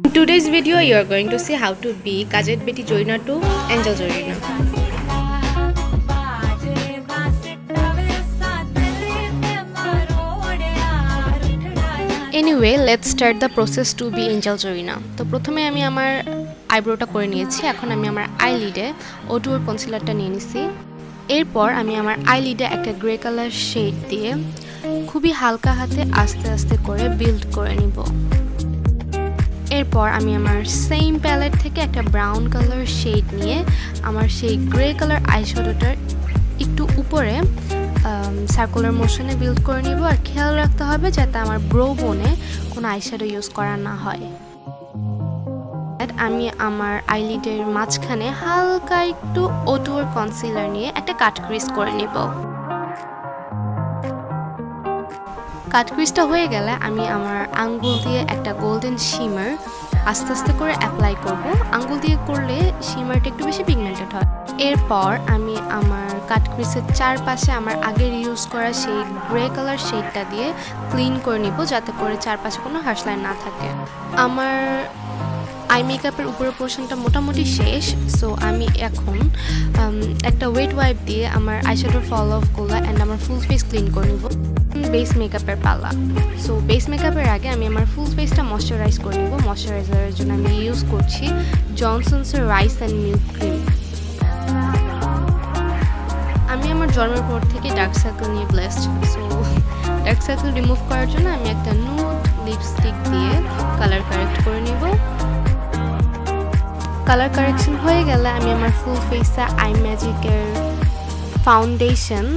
In today's video, you are going to see how to be Kajet Beti Joina to Angel Joina. Anyway, let's start the process to be Angel Joina. তো প্রথমে আমি আমার আইব্রোটা করে নিয়েছি। এখন আমি আমার আইলিডে O.two.o কনসিলারটা নিয়ে নিছি। এরপর আমি আমার আইলিডে একটা গ্রে কালার শেড দিয়ে খুবই হালকা হাতে আস্তে আস্তে করে বিল্ড করে নিব। এরপর আমি আমার সেম প্যালেট থেকে একটা ব্রাউন কালার শেড নিয়ে আমার সেই গ্রে কালার আইশ্যাডোটার একটু উপরে সার্কুলার মোশনে বিল্ড করে নিব। আর খেয়াল রাখতে হবে যাতে আমার ব্রো বোনে কোনো আইশ্যাডো ইউজ করা না হয়। আমি আমার আইলিডের মাঝখানে হালকা একটু O.two.o কনসিলার নিয়ে একটা কাট ক্রিজ করে নিব। কাট ক্রিজটা হয়ে গেলে আমি আমার আঙ্গুল দিয়ে একটা গোল্ডেন শিমার আস্তে আস্তে করে অ্যাপ্লাই করব। আঙ্গুল দিয়ে করলে শিমারটা একটু বেশি পিগমেন্টেড হয়। এরপর আমি আমার কাট ক্রিজের চারপাশে আমার আগের ইউজ করা সেই গ্রে কালার শেডটা দিয়ে ক্লিন করে নিব, যাতে করে চারপাশে কোনো হার্শ লাইন না থাকে। আমার আই মেকআপের উপরের পোর্শনটা মোটামুটি শেষ। সো আমি এখন একটা ওয়েট ওয়াইপ দিয়ে আমার আইশ্যাডোর ফল অফগুলো অ্যান্ড আমার ফুল ফেস ক্লিন করে নিব। বেস মেকআপের পালা। সো বেস মেকআপের আগে আমি আমার ফুল ফেসটা ময়শ্চারাইজ করে নিব। ময়শ্চারাইজারের জন্য আমি ইউজ করছি জনসনসের রাইস অ্যান্ড মিল্ক ক্রিম। আমি আমার জন্মের পর থেকে ডার্ক সার্কেল নিয়ে blessed. So dark circle remove করার জন্য আমি একটা নুড লিপস্টিক দিয়ে কালার কারেক্ট করে নিব। কালার কারেকশন হয়ে গেলে আমি আমার ফুল ফেসে imagic-এর ফাউন্ডেশন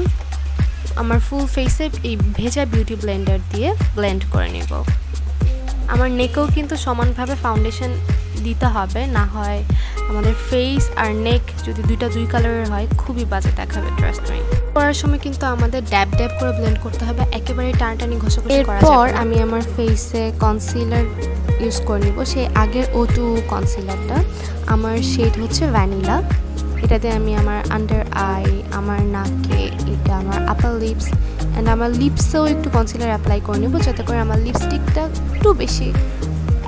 আমার ফুল ফেসে এই ভেজা বিউটি ব্লেন্ডার দিয়ে ব্লেন্ড করে নেব। আমার নেকেও কিন্তু সমানভাবে ফাউন্ডেশন দিতে হবে, না হয় আমাদের ফেস আর নেক যদি দুই কালারের হয় খুবই বাজে দেখাবে। Trust me. করার সময় কিন্তু আমাদের ড্যাব ড্যাব করে ব্লেন্ড করতে হবে, একেবারে টানটানি ঘষাঘষি করা যাবে না। এরপর আমি আমার ফেসে কনসিলার ইউজ করে নিব। সেই আগের O.two.o কনসিলারটা আমার শেড হচ্ছে ভ্যানিলা। এটাতে আমি আমার আন্ডার আই, আমার নাকে, এটা আমার আপার লিপস অ্যান্ড আমার লিপসেও একটু কনসিলার অ্যাপ্লাই করে নেব, যাতে করে আমার লিপস্টিকটা একটু বেশি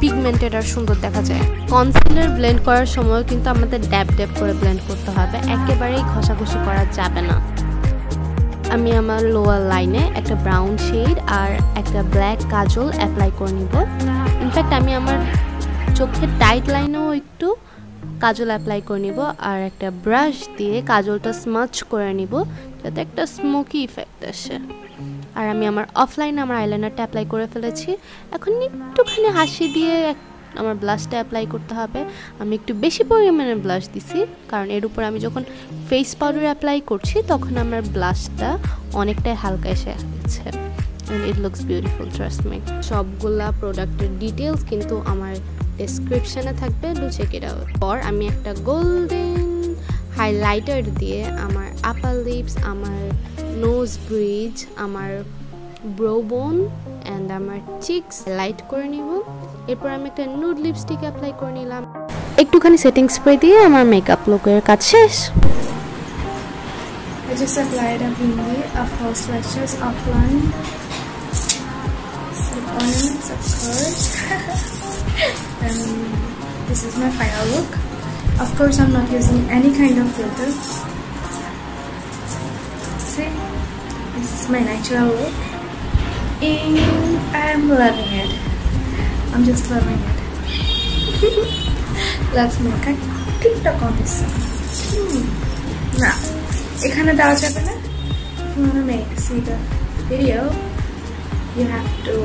পিগমেন্টেড আর সুন্দর দেখা যায়। কনসিলার ব্লেন্ড করার সময় কিন্তু আমাদের ড্যাব ড্যাব করে ব্লেন্ড করতে হবে, একেবারেই ঘষাঘষি করা যাবে না। আমি আমার লোয়ার লাইনে একটা ব্রাউন শেড আর একটা ব্ল্যাক কাজল অ্যাপ্লাই করে নিব। ইনফ্যাক্ট আমি আমার চোখের টাইট লাইনেও একটু কাজল অ্যাপ্লাই করে নিব আর একটা ব্রাশ দিয়ে কাজলটা স্মাচ করে নিব, যাতে একটা স্মোকি ইফেক্ট আসে। আর আমি আমার অফলাইনে আমার আইলাইনারটা অ্যাপ্লাই করে ফেলেছি। এখন একটুখানি হাসি দিয়ে আমার ব্লাশটা অ্যাপ্লাই করতে হবে। আমি একটু বেশি পরিমাণে ব্লাশ দিছি, কারণ এর উপর আমি যখন ফেস পাউডার অ্যাপ্লাই করছি তখন আমার ব্লাশটা অনেকটাই হালকা এসে গেছে। and it looks beautiful, trust me. সবগুলা প্রোডাক্টের ডিটেইলস কিন্তু আমার ডেসক্রিপশনে থাকবে, ডু চেক ইট আউট। পর আমি একটা গোল্ডেন হাইলাইটার দিয়ে আমার আপার লিপস, আমার নোজ ব্রিজ, আমার ব্রো বোন অ্যান্ড আমার চিকস লাইট করে নিব। এরপর আমি একটা নুড লিপস্টিক অ্যাপ্লাই করে নিলাম। একটুখানি সেটিং স্প্রে দিয়ে আমার মেকআপ লুকের কাজ শেষ। I just applied a bindi, a false lashes, offline, slip-ons of course, and this is my final look. Of course, I'm not using any kind of filter. See, this is my natural look, and I'm loving it. I'm just loving it. Let's make a TikTok on this song. Now. এখানে দেওয়া যাবে না। If you want to see the video, you have to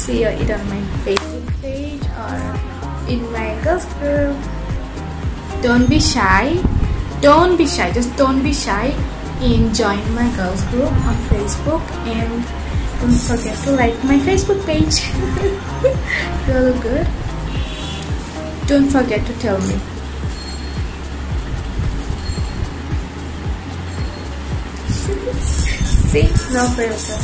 see it on my Facebook page or in my girls group. Don't be shy. Don't be shy. Just don't be shy and join my girls group on Facebook, and don't forget to like my Facebook page. Do I look good? Don't forget to tell me. See, no filter.